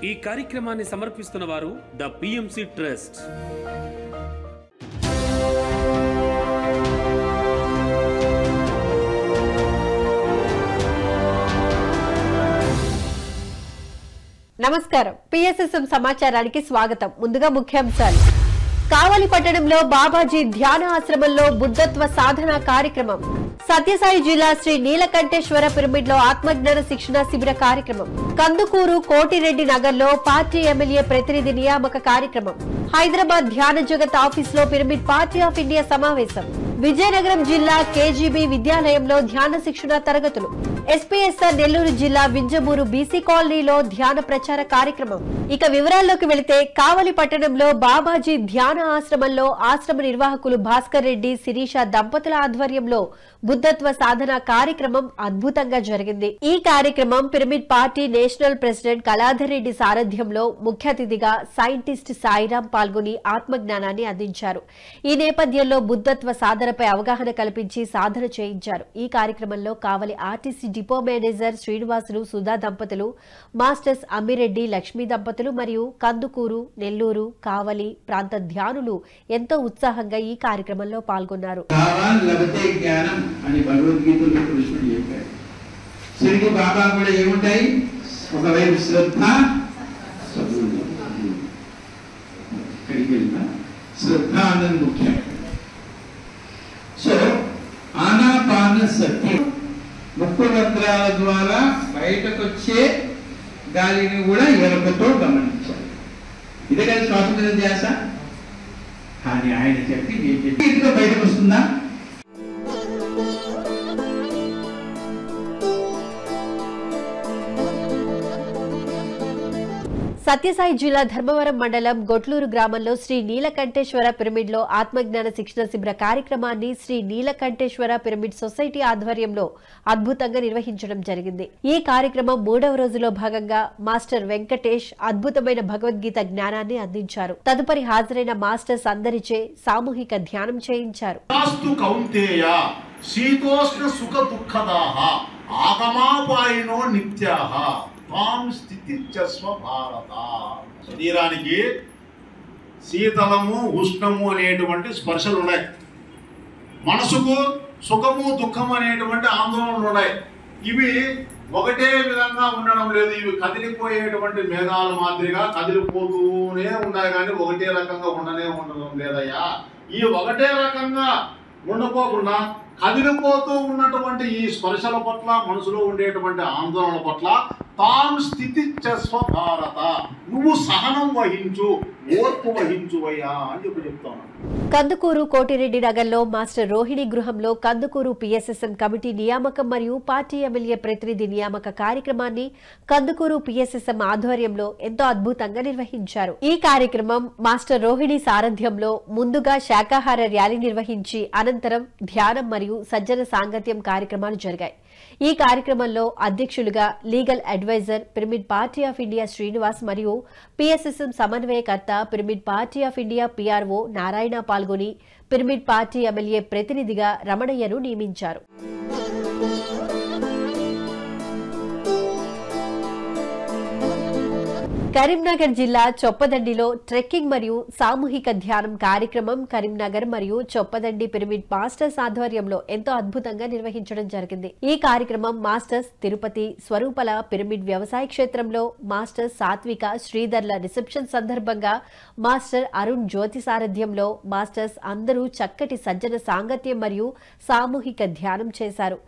ఈ కార్యక్రమాన్ని సమర్పిస్తున్న వారు ద పిఎంసి ట్రస్ట్. నమస్కారం. పిఎస్ఎస్ఎం సమాచారానికి స్వాగతం. ముందుగా ముఖ్యాంశాలు. కావలి పట్టణంలో బాబాజీ ధ్యాన ఆశ్రమంలో బుద్ధత్వ సాధన కార్యక్రమం. సత్యసాయి జిల్లా శ్రీ నీలకంఠేశ్వర పిరమిడ్ లో ఆత్మజ్ఞాన శిక్షణ శిబిర కార్యక్రమం. కందుకూరు కోటిరెడ్డి నగర్ లో పార్టీ ఎమ్మెల్యే ప్రతినిధి నియామక కార్యక్రమం. హైదరాబాద్ ధ్యాన జగత్ ఆఫీస్ లో పిరమిడ్ పార్టీ ఆఫ్ ఇండియా సమావేశం. విజయనగరం జిల్లా కేజీబీ విద్యాలయంలో ధ్యాన శిక్షణ తరగతులు. ఎస్పీఎస్ఆర్ నెల్లూరు జిల్లా వింజమూరు బీసీ కాలనీలో ధ్యాన ప్రచార కార్యక్రమం. ఇక వివరాల్లోకి వెళితే కావలి పట్టణంలో బాబాజీ ధ్యాన ఆశ్రమంలో ఆశ్రమ నిర్వాహకులు భాస్కర్ రెడ్డి శిరీష దంపతుల ఆధ్వర్యంలో బుద్ధత్వ సాధన కార్యక్రమం అద్భుతంగా జరిగింది. ఈ కార్యక్రమం pyramid party national president Kaladhar Reddy సారథ్యంలో ముఖ్య అతిథిగా సైంటిస్ట్ సాయిరాం పాల్గొని ఆత్మజ్ఞానాన్ని అందించారు. ఈ నేపథ్యంలో బుద్ధత్వ సాధనపై అవగాహన కల్పించి సాధన చేయించారు. ఈ కార్యక్రమంలో Kavali RTC depot manager Srinivasulu Sudha దంపతులు, మాస్టర్స్ అమ్మిరెడ్డి లక్ష్మీ దంపతులు మరియు కందుకూరు, నెల్లూరు, కావలి ప్రాంత ధ్యానులు ఎంతో ఉత్సాహంగా ఈ కార్యక్రమంలో పాల్గొన్నారు. అని భగవద్గీతలో కృష్ణుడు చెప్పాడు. శివుడి బాబా కూడా ఏముంటాయి? ఒకవైపు శ్రద్ధ, ఇక్కడికి వెళ్ళినా శ్రద్ధ అన్నది ముఖ్యం. సో ఆనాపాన సతి ముక్కు రంధ్రాల ద్వారా బయటకు వచ్చే గాలిని కూడా ఎరుకతో గమనించాలి. ఇదే కదా శ్వాస మీద ధ్యాస. కానీ ఆయన చెప్పి ఇంట్లో బయటకు వస్తుందా? సత్యసాయి జిల్లా ధర్మవరం మండలం గొట్లూరు గ్రామంలో శ్రీ నీలకంఠేశ్వర పిరమిడ్ లో ఆత్మజ్ఞాన శిక్షణ శిబిర కార్యక్రమాన్ని శ్రీ నీలకంఠేశ్వర పిరమిడ్ సొసైటీ ఆధ్వర్యంలో అద్భుతంగా నిర్వహించడం జరిగింది. ఈ కార్యక్రమం 3వ రోజులో భాగంగా మాస్టర్ వెంకటేష్ అద్భుతమైన భగవద్గీత జ్ఞానాన్ని అందించారు. తదుపరి హాజరైన మాస్టర్స్ అందరిచే సామూహిక ధ్యానం చేయించారు. శరీరానికి శీతలము ఉష్ణము అనేటువంటి స్పర్శలు ఉన్నాయి. మనసుకు సుఖము దుఃఖము అనేటువంటి ఆందోళనలు ఉన్నాయి. ఇవి ఒకటే విధంగా ఉండడం లేదు. ఇవి కదిలిపోయేటువంటి మేఘాల మాదిరిగా కదిలిపోతూనే ఉన్నాయి, కానీ ఒకటే రకంగా ఉండడం లేదయ్యా. ఈ ఒకటే రకంగా ఉండకోకుండా కదిలిపోతూ ఉన్నటువంటి ఈ స్పర్శల పట్ల, మనసులో ఉండేటువంటి ఆందోళన పట్ల తాం స్థితి చస్వ భారత, నువ్వు సహనం వహించు, ఓర్పు వహించువయ్యా అని చెప్తాను. కందుకూరు కోటిరెడ్డి నగర్లో మాస్టర్ రోహిణి గృహంలో కందుకూరు పిఎస్ఎస్ఎం కమిటీ నియామకం మరియు పార్టీ ఎమ్మెల్యే ప్రతినిధి నియామక కార్యక్రమాన్ని కందుకూరు పిఎస్ఎస్ఎం ఆధ్వర్యంలో ఎంతో అద్భుతంగా నిర్వహించారు. ఈ కార్యక్రమం మాస్టర్ రోహిణి సారథ్యంలో ముందుగా శాకాహార ర్యాలీ నిర్వహించి అనంతరం ధ్యానం మరియు సజ్జన సాంగత్యం కార్యక్రమాలు జరిగాయి. ఈ కార్యక్రమంలో అధ్యక్షులుగా legal adviser Pyramid Party of India Srinivas మరియు పిఎస్ఎస్ఎం సమన్వయకర్త Pyramid Party of India PRO Narayana పాల్గొని పిరమిడ్ పార్టీ ఎమ్మెల్యే ప్రతినిధిగా రమణయ్యను నియమించారు. కరీంనగర్ జిల్లా చొప్పదండిలో ట్రెక్కింగ్ మరియు సామూహిక ధ్యానం కార్యక్రమం కరీంనగర్ మరియు చొప్పదండి పిరమిడ్ మాస్టర్స్ ఆధ్వర్యంలో ఎంతో అద్భుతంగా నిర్వహించడం జరిగింది. ఈ కార్యక్రమం మాస్టర్స్ తిరుపతి స్వరూపల పిరమిడ్ వ్యవసాయ క్షేత్రంలో మాస్టర్స్ సాత్విక శ్రీధర్ల రిసెప్షన్ సందర్భంగా మాస్టర్ అరుణ్ జ్యోతి సారథ్యంలో మాస్టర్స్ అందరూ చక్కటి సజ్జన సాంగత్యం మరియు సామూహిక ధ్యానం చేశారు.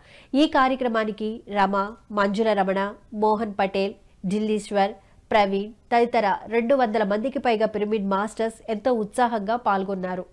ఈ కార్యక్రమానికి రమ, మంజుల రమణ, మోహన్ పటేల్, ఢిల్లీశ్వర్, ప్రవీణ్ తదితర 200 మందికి పైగా పిరమిడ్ మాస్టర్స్ ఎంతో ఉత్సాహంగా పాల్గొన్నారు.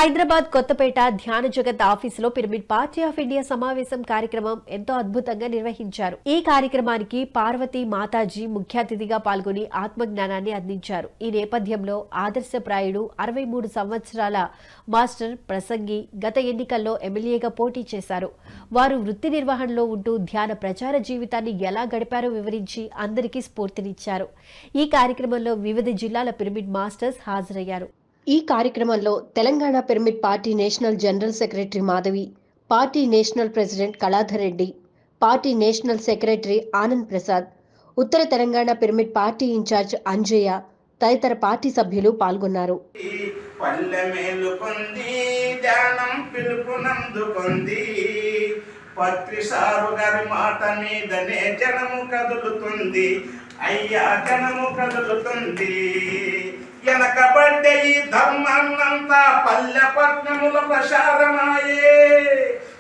హైదరాబాద్ కొత్తపేట ధ్యాన జగత్ ఆఫీసులో పిరమిడ్ పార్టీ ఆఫ్ ఇండియా సమావేశం కార్యక్రమం ఎంతో అద్భుతంగా నిర్వహించారు. ఈ కార్యక్రమానికి పార్వతీ మాతాజీ ముఖ్య అతిథిగా పాల్గొని ఆత్మజ్ఞానాన్ని అందించారు. ఈ నేపథ్యంలో ఆదర్శప్రాయుడు 63 సంవత్సరాల మాస్టర్ ప్రసంగి గత ఎన్నికల్లో ఎమ్మెల్యేగా పోటీ చేశారు. వారు వృత్తి నిర్వహణలో ఉంటూ ధ్యాన ప్రచార జీవితాన్ని ఎలా గడిపారో వివరించి అందరికీ స్ఫూర్తినిచ్చారు. ఈ కార్యక్రమంలో వివిధ జిల్లాల పిరమిడ్ మాస్టర్స్ హాజరయ్యారు. ఈ కార్యక్రమంలో Telangana pyramid party national general secretary Madhavi, party national president Kaladhar Reddy, party national secretary Anand Prasad, ఉత్తర Telangana pyramid party in-charge Anjaiah తదితర పార్టీ సభ్యులు పాల్గొన్నారు. వెనకబడ్డ ఈ ధర్మాన్నంతా పల్లె పట్నముల ప్రసారమాయే.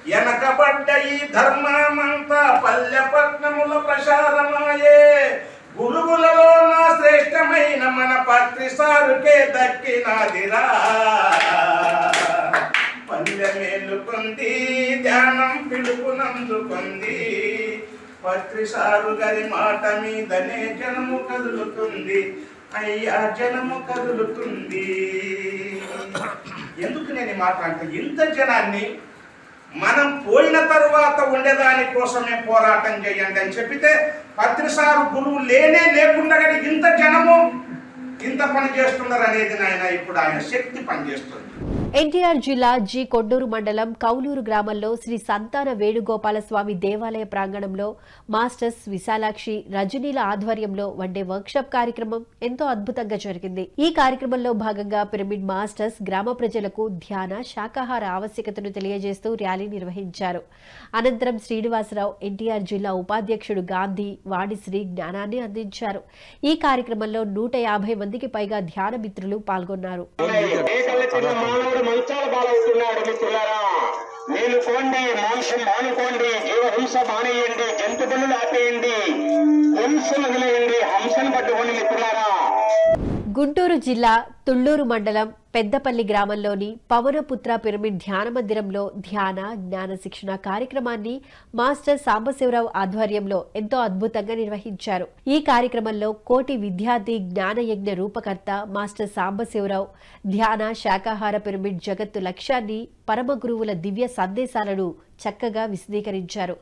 వెనకబడ్డ ఈ ధర్మమంతా పల్లె పట్నముల ప్రసారమాయే. గురువులలో నా శ్రేష్టమైన మన పత్రి సారుకే దక్కినాదిరా. పల్లె మేలుకుంది, ధ్యానం పిలుపునందుకుంది. పత్రి సారు గారి మాట మీదనే జనము కదులుతుంది. అయ్యా జనము కదులుతుంది. ఎందుకు నేను మాట అంటే, ఇంత జనాన్ని మనం పోయిన తరువాత ఉండేదాని కోసమే పోరాటం చేయండి అని చెప్పితే, పత్రిసారు గురువు లేకుండా ఇంత జనము ఇంత పని చేస్తున్నారు అనేది నాయన ఇప్పుడు ఆయన శక్తి పనిచేస్తుంది. ఎన్టీఆర్ జిల్లా జి కొండూరు మండలం కౌలూరు గ్రామంలో శ్రీ సంతాన వేణుగోపాల స్వామి దేవాలయ ప్రాంగణంలో మాస్టర్స్ విశాలాక్షి, రజనీల ఆధ్వర్యంలో వన్డే వర్క్షాప్ కార్యక్రమం ఎంతో అద్భుతంగా జరిగింది. ఈ కార్యక్రమంలో భాగంగా పిరమిడ్ మాస్టర్స్ గ్రామ ప్రజలకు ధ్యాన, శాకాహార ఆవశ్యకతను తెలియజేస్తూ ర్యాలీ నిర్వహించారు. అనంతరం శ్రీనివాసరావు, ఎన్టీఆర్ జిల్లా ఉపాధ్యక్షుడు గాంధీ వాణిశ్రీ జ్ఞానాన్ని అందించారు. ఈ కార్యక్రమంలో 150 మందికి పైగా ధ్యాన మిత్రులు పాల్గొన్నారు. మంచాల పాలవుతున్నాడు. మిత్రులారా, మేలుకోండి, మాంసం మానుకోండి, జీవహింస మానేయండి, జంతు పనులు ఆపేయండి, హింసను వదిలేయండి, హంసను పట్టుకోండి. మిత్రులారా, గుంటూరు జిల్లా తుళ్లూరు మండలం పెద్దపల్లి గ్రామంలోని పవనపుత్ర పిరమిడ్ ధ్యాన మందిరంలో ధ్యాన, జ్ఞాన శిక్షణ కార్యక్రమాన్ని మాస్టర్ సాంబశివరావు ఆధ్వర్యంలో ఎంతో అద్భుతంగా నిర్వహించారు. ఈ కార్యక్రమంలో కోటి విద్యార్థి జ్ఞానయజ్ఞ రూపకర్త మాస్టర్ సాంబశివరావు ధ్యాన, శాకాహార పిరమిడ్ జగత్తు లక్ష్యాన్ని, పరమ గురువుల దివ్య సందేశాలను చక్కగా విశదీకరించారు.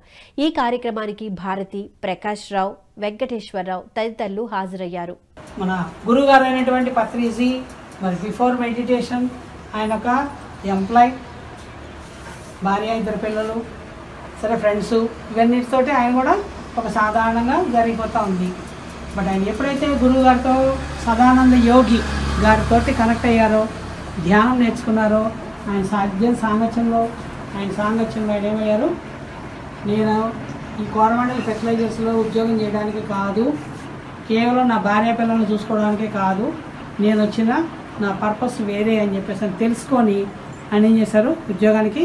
ఈ కార్యక్రమానికి భారతి, ప్రకాష్ రావు, వెంకటేశ్వరరావు తదితరులు హాజరయ్యారు. మన గురువు గారు అయినటువంటి పత్రిజీ మరి బిఫోర్ మెడిటేషన్ ఆయన ఒక ఎంప్లాయ్, భార్య, 2 పిల్లలు, సరే ఫ్రెండ్స్, ఇవన్నిటితోటి ఆయన కూడా ఒక సాధారణంగా జరిగిపోతూ ఉంది. బట్ ఆయన ఎప్పుడైతే గురువు గారితో సదానంద యోగి గారితో కనెక్ట్ అయ్యారో, ధ్యానం నేర్చుకున్నారో, ఆయన సాంగత్యంలో ఆయన ఏమయ్యారు, నేను ఈ కోరమండల్ ఫెర్టిలైజర్స్లో ఉద్యోగం చేయడానికి కాదు, కేవలం నా భార్య పిల్లలను చూసుకోవడానికే కాదు, నేను వచ్చిన నా పర్పస్ వేరే అని చెప్పేసి తెలుసుకొని ఆయన ఏం చేశారు, ఉద్యోగానికి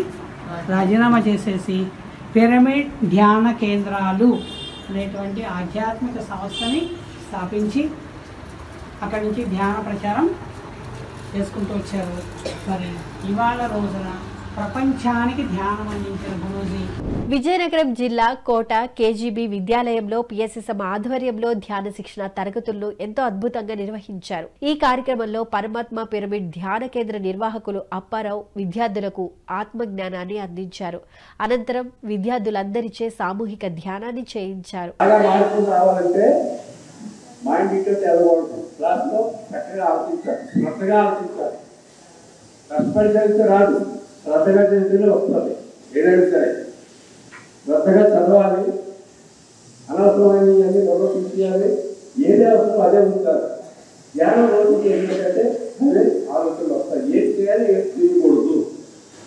రాజీనామా చేసేసి పిరమిడ్ ధ్యాన కేంద్రాలు అనేటువంటి ఆధ్యాత్మిక సంస్థని స్థాపించి అక్కడి నుంచి ధ్యాన ప్రచారం చేసుకుంటూ వచ్చారు. మరి ఇవాళ రోజున ప్రపంచానికి ధ్యానం అందించిన గురూజీ. విజయనగరం జిల్లా కోట కేజీబీ విద్యాలయంలో పిఎస్ఎస్ఎం ఆధ్వర్యంలో ధ్యాన శిక్షణ తరగతులను ఎంతో అద్భుతంగా నిర్వహించారు. ఈ కార్యక్రమంలో పరమాత్మ పిరమిడ్ ధ్యాన కేంద్ర నిర్వాహకులు అప్పారావు విద్యార్థులకు ఆత్మజ్ఞానాన్ని అందించారు. అనంతరం విద్యార్థులందరిచే సామూహిక ధ్యానాన్ని చేయించారు. శ్రద్ధగా చదివితేనే వస్తుంది. ఏదైనా సరే శ్రద్ధగా చదవాలి, అనవసరమైనవి అన్ని నొరవ తీసేయాలి, ఏదే అవసరం అదే ఉంటారు. ధ్యానం రోజుకి ఏంటంటే అదే ఆలోచనలు వస్తాయి. ఏం చేయాలి, ఏం చేయకూడదు,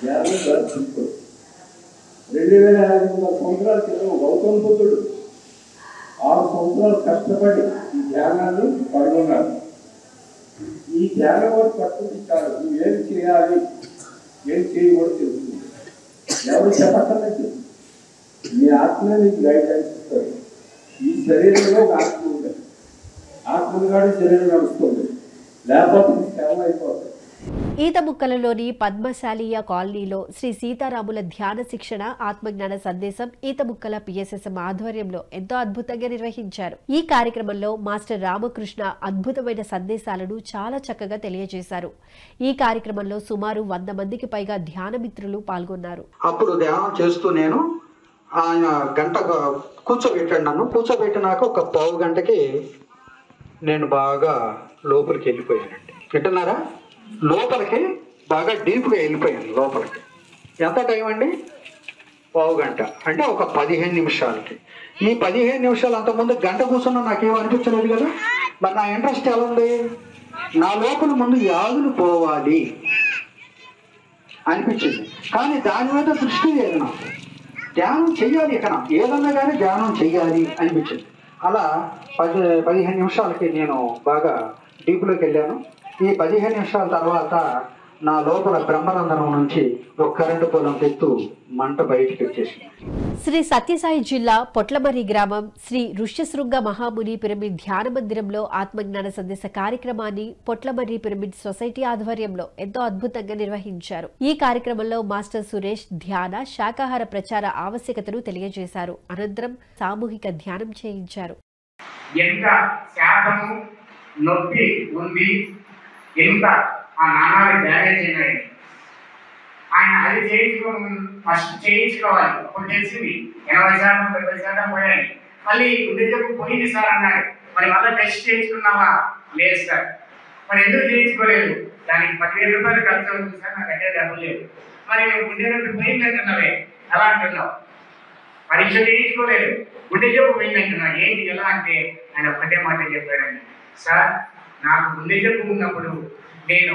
ధ్యానం ద్వారా తీసుకోదు. 2500 సంవత్సరాల క్రితం గౌతమ బుద్ధుడు 6 సంవత్సరాలు కష్టపడి ఈ ధ్యానాన్ని కనుగొన్నారు. ఈ ధ్యానం వాడు పట్టుకుంటారు. నువ్వు ఏం చేయాలి, ఏం చేయకూడదు తెలుస్తుంది. ఎవరు చెప్పక్కర్లేదు, మీ ఆత్మ నీకు గైడెన్స్ ఇస్తారు. ఈ శరీరంలో ఒక ఆత్మ ఉంటుంది, ఆత్మగాడి శరీరం నడుస్తుంది, లేకపోతే శ్రమ అయిపోతుంది. ఈతముక్కలలోని పద్మశాలీయ కాలనీలో శ్రీ సీతారాముల ధ్యాన శిక్షణ ఆత్మజ్ఞాన సందేశం ఈతముక్కల పిఎస్ఎస్ఎం ఆధ్వర్యంలో ఎంతో అద్భుతంగా నిర్వహించారు. ఈ కార్యక్రమంలో మాస్టర్ రామకృష్ణ అద్భుతమైన సందేశాలను చాలా చక్కగా తెలియజేశారు. ఈ కార్యక్రమంలో సుమారు 100 మందికి పైగా ధ్యాన మిత్రులు పాల్గొన్నారు. అప్పుడు ధ్యానం చేస్తూ నేను ఆయన గంట కూర్చోబెట్టాడు. నన్ను కూర్చోబెట్టినాక ఒక పావు గంటకి నేను బాగా లోపలికి వెళ్ళిపోయానండి. వింటున్నారా? లోపలికి బాగా డీప్గా వెళ్ళిపోయాను. లోపలికి ఎంత టైం అండి? పావు గంట అంటే ఒక 15 నిమిషాలకి. ఈ 15 నిమిషాలు అంతకుముందు గంట కూర్చున్నా నాకేం అనిపించలేదు కదా. మరి నా ఇంట్రెస్ట్ ఎలా ఉంది? నా లోపల ముందు యాదులు పోవాలి అనిపించింది. కానీ దాని మీద దృష్టి లేదు నాకు. ధ్యానం చెయ్యాలి, ఇక్కడ ఏదన్నా కానీ ధ్యానం చెయ్యాలి అనిపించింది. అలా 15 నిమిషాలకి నేను బాగా డీప్లోకి వెళ్ళాను. ఈ 15 నిమిషాల తర్వాత నా లోపల బ్రహ్మరంధ్రం నుంచి ఒక కరెంటు పొలం తెత్తు మంట బయటికి వచ్చేసింది. శ్రీ సత్యసాయి జిల్లా పొట్లమర్రి గ్రామం శ్రీ ఋష్యశృంగ మహాముని పిరమిడ్ ధ్యాన మందిరంలో ఆత్మజ్ఞాన సందేశ కార్యక్రమాన్ని పొట్లమర్రి పిరమిడ్ సొసైటీ ఆధ్వర్యంలో ఎంతో అద్భుతంగా నిర్వహించారు. ఈ కార్యక్రమంలో మాస్టర్ సురేష్ ధ్యాన శాకాహార ప్రచార ఆవశ్యకతను తెలియజేశారు. అనంతరం సామూహిక ధ్యానం చేయించారు. ఎంత శాతము నొప్పి ఉంది, ఎంత ఆ నాణాలు డ్యామేజ్ అయినాయి, ఆయన అది ఫస్ట్ చేయించుకోవాలి. ఇప్పుడు తెలిసింది 80% 70% పోయాయి. మళ్ళీ గుండె జబ్బు పోయింది సార్ అన్నాడు. మరి మళ్ళీ టెస్ట్ చేయించుకున్నావా? లేదు సార్. మరి ఎందుకు చేయించుకోలేదు? దానికి 10,000 రూపాయలు ఖర్చు అవుతుంది సార్, నా దగ్గర డబ్బులు లేవు. మరి నువ్వు గుండె నొప్పి పోయిందంటున్నావే, ఎలా అంటున్నావు? పరీక్ష చేయించుకోలేదు, గుండె జబ్బు పోయిందంటున్నా. ఏంటి ఎలా అంటే ఆయన ఒకటే మాట చెప్పాడండి, సార్ నాకు గుండె జబ్బు ఉన్నప్పుడు నేను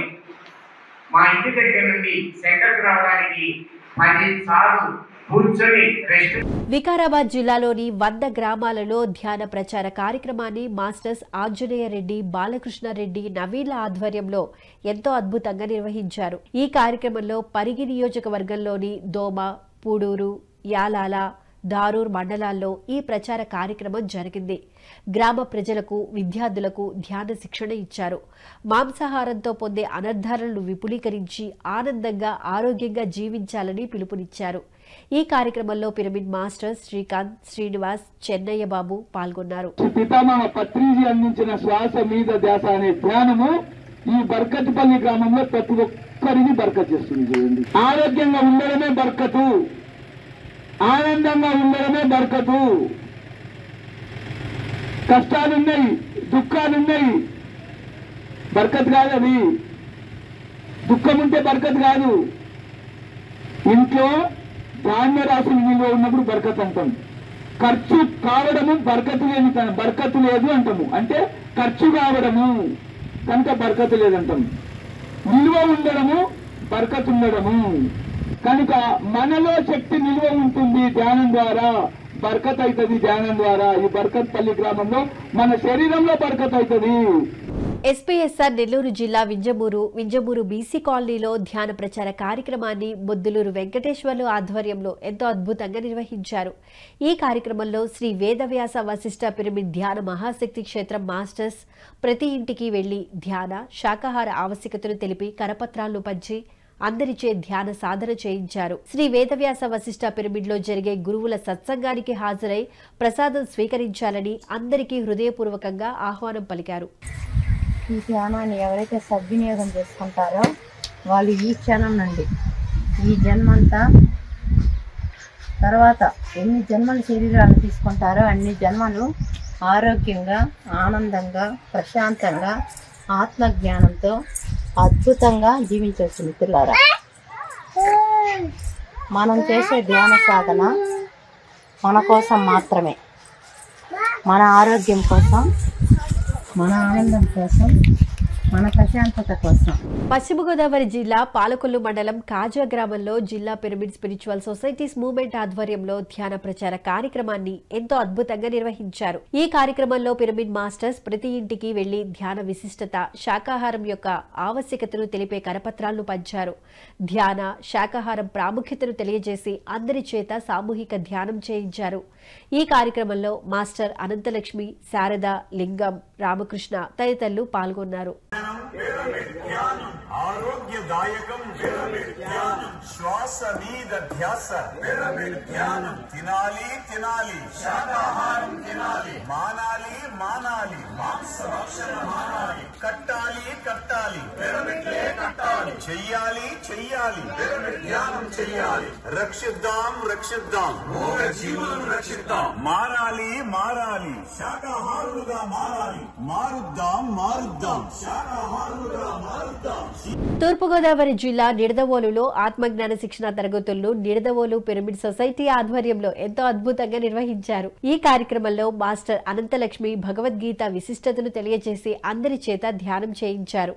మా ఇంటి దగ్గర నుండి సెంటర్కి రావడానికి 10 సార్లు కూర్చొని రెస్ట్. వికారాబాద్ జిల్లాలోని 100 గ్రామాలలో ధ్యాన ప్రచార కార్యక్రమాన్ని మాస్టర్స్ ఆంజనేయ రెడ్డి, బాలకృష్ణారెడ్డి, నవీన్ల ఆధ్వర్యంలో ఎంతో అద్భుతంగా నిర్వహించారు. ఈ కార్యక్రమంలో పరిగి నియోజకవర్గంలోని దోమ, పూడూరు, యాలాల, దారూర్ మండలాల్లో ఈ ప్రచార కార్యక్రమం జరిగింది. గ్రామ ప్రజలకు, విద్యార్థులకు ధ్యాన శిక్షణ ఇచ్చారు. మాంసాహారంతో పొందే అనర్థాలను విపులీకరించి ఆనందంగా, ఆరోగ్యంగా జీవించాలని పిలుపునిచ్చారు. ఈ కార్యక్రమంలో పిరమిడ్ మాస్టర్ శ్రీకాంత్, శ్రీనివాస్, చెన్నయ్య బాబు పాల్గొన్నారు. పితామహ పత్రిజీ అందించిన శ్వాస మీద ధ్యాస అనే ధ్యానము ఈ బర్కత్పల్లి గ్రామంలో ప్రతి ఒక్కరికి బర్కత్ చేస్తుంది. చూడండి, ఆరోగ్యంగా ఉండడమే బర్కతు, ఆనందంగా ఉండడమే బర్కతు. కష్టాలున్నాయి, దుఃఖాలున్నాయి, బర్కత్ కాదది. దుఃఖం ఉంటే బర్కత్ కాదు. ఇంట్లో ధాన్య రాశులు నిల్వ ఉన్నప్పుడు బర్కత్ అంటాం. ఖర్చు కావడము బర్కతు లేని, బర్కతు లేదు అంటాము. అంటే ఖర్చు కావడము కనుక బర్కతు లేదంటాం. నిల్వ ఉండడము బర్కత్ ఉండడము కనుక మనలో శక్తి నిల్వ ఉంటుంది. ధ్యానం ద్వారా బర్కత్ అవుతుంది. ధ్యానం ద్వారా ఈ బర్కత్పల్లి గ్రామంలో మన శరీరంలో బర్కత్ అవుతుంది. ఎస్పీఎస్ఆర్ నెల్లూరు జిల్లా వింజమూరు బీసీ కాలనీలో ధ్యాన ప్రచార కార్యక్రమాన్ని బొద్దులూరు వెంకటేశ్వర్లు ఆధ్వర్యంలో ఎంతో అద్భుతంగా నిర్వహించారు. ఈ కార్యక్రమంలో శ్రీ వేదవ్యాస వశిష్ఠ పిరమిడ్ ధ్యాన మహాశక్తి క్షేత్రం మాస్టర్స్ ప్రతి ఇంటికి వెళ్లి ధ్యాన, శాకాహార ఆవశ్యకతను తెలిపి కరపత్రాలను పంచి అందరిచే ధ్యాన సాధన చేయించారు. శ్రీ వేదవ్యాస వశిష్ఠ పిరమిడ్ లో జరిగే గురువుల సత్సంగానికి హాజరై ప్రసాదం స్వీకరించాలని అందరికీ హృదయపూర్వకంగా ఆహ్వానం పలికారు. ఈ ధ్యానాన్ని ఎవరైతే సద్వినియోగం చేసుకుంటారో వాళ్ళు ఈ క్షణం నుండి ఈ జన్మంతా తర్వాత ఎన్ని జన్మల శరీరాన్ని తీసుకుంటారో అన్ని జన్మలు ఆరోగ్యంగా, ఆనందంగా, ప్రశాంతంగా, ఆత్మజ్ఞానంతో అద్భుతంగా జీవించవచ్చు. మిత్రులారా, మనం చేసే ధ్యాన సాధన మన కోసం మాత్రమే, మన ఆరోగ్యం కోసం, మన ఆనందం కోసం, మన ప్రశాంతత కోసం. పశ్చిమ గోదావరి జిల్లా పాలకొల్లు మండలం కాజా గ్రామంలో జిల్లా పిరమిడ్ స్పిరిచువల్ సొసైటీస్ మూవ్మెంట్ ఆధ్వర్యంలో ధ్యాన ప్రచార కార్యక్రమాన్ని ఎంతో అద్భుతంగా నిర్వహించారు. ఈ కార్యక్రమంలో పిరమిడ్ మాస్టర్స్ ప్రతి ఇంటికి వెళ్లి ధ్యాన విశిష్టత, శాకాహారం యొక్క ఆవశ్యకతను తెలిపే కరపత్రాలను పంచారు. ధ్యాన, శాకాహారం ప్రాముఖ్యతను తెలియజేసి అందరి చేత సామూహిక ధ్యానం చేయించారు. ఈ కార్యక్రమంలో మాస్టర్ అనంతలక్ష్మి, శారద, లింగం, రామకృష్ణ తదితరులు పాల్గొన్నారు. ఆరోగ్య ఆయుదాయకం శ్వాస మీద ధ్యాస తినాలి తినాలి శాకాహారం తినాలి మానాలి మానాలి మాంసభక్షణ మానాలి కట్టాలి కట్టాలి పిరమిడ్లే కట్టాలి చెయ్యాలి చెయ్యాలి పిరమిడ్ ధ్యానం చెయ్యాలి రక్షిద్దాం రక్షిద్దాం మూగ జీవులను రక్షిద్దాం మారాలి మారాలి శాకాహారులుగా మారాలి మారుద్దాం మారుద్దాం శాకాహారులుగా మారుద్దాం. తూర్పుగోదావరి జిల్లా నిడదవోలులో ఆత్మజ్ఞాన శిక్షణ తరగతులను నిడదవోలు పిరమిడ్ సొసైటీ ఆధ్వర్యంలో ఎంతో అద్భుతంగా నిర్వహించారు. ఈ కార్యక్రమంలో మాస్టర్ అనంతలక్ష్మి భగవద్గీత విశిష్టతను తెలియజేసి అందరి చేత ధ్యానం చేయించారు.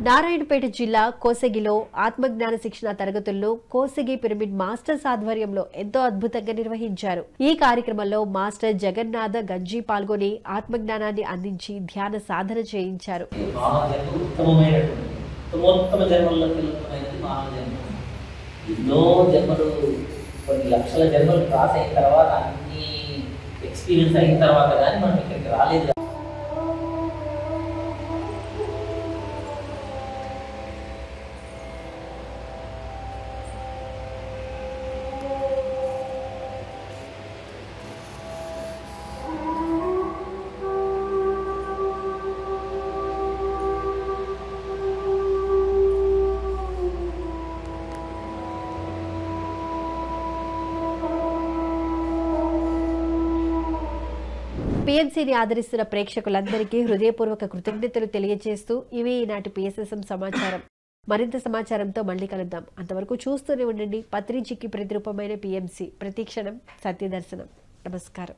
నారాయణపేట జిల్లా కోసగిలో ఆత్మజ్ఞాన శిక్షణ తరగతులను కోసగి పిరమిడ్ మాస్టర్స్ ఆధ్వర్యంలో ఎంతో అద్భుతంగా నిర్వహించారు. ఈ కార్యక్రమంలో మాస్టర్ జగన్నాథ గంజీ పాల్గొని ఆత్మజ్ఞానాన్ని అందించి ధ్యాన సాధన చేయించారు. ఎన్నో జన్మలు, కొన్ని లక్షల జన్మలు క్రాస్ అయిన తర్వాత, అన్ని ఎక్స్పీరియన్స్ అయిన తర్వాత కానీ మనం ఇక్కడికి రాలేదు. పిఎంసీని ఆదరిస్తున్న ప్రేక్షకులందరికీ హృదయపూర్వక కృతజ్ఞతలు తెలియజేస్తూ ఇవి ఈనాటి పిఎస్ఎస్ఎం సమాచారం. మరింత సమాచారంతో మళ్ళీ కలుద్దాం. అంతవరకు చూస్తూనే ఉండండి పత్రిజికి ప్రతిరూపమైన పిఎంసీ. ప్రతిక్షణం సత్యదర్శనం. నమస్కారం.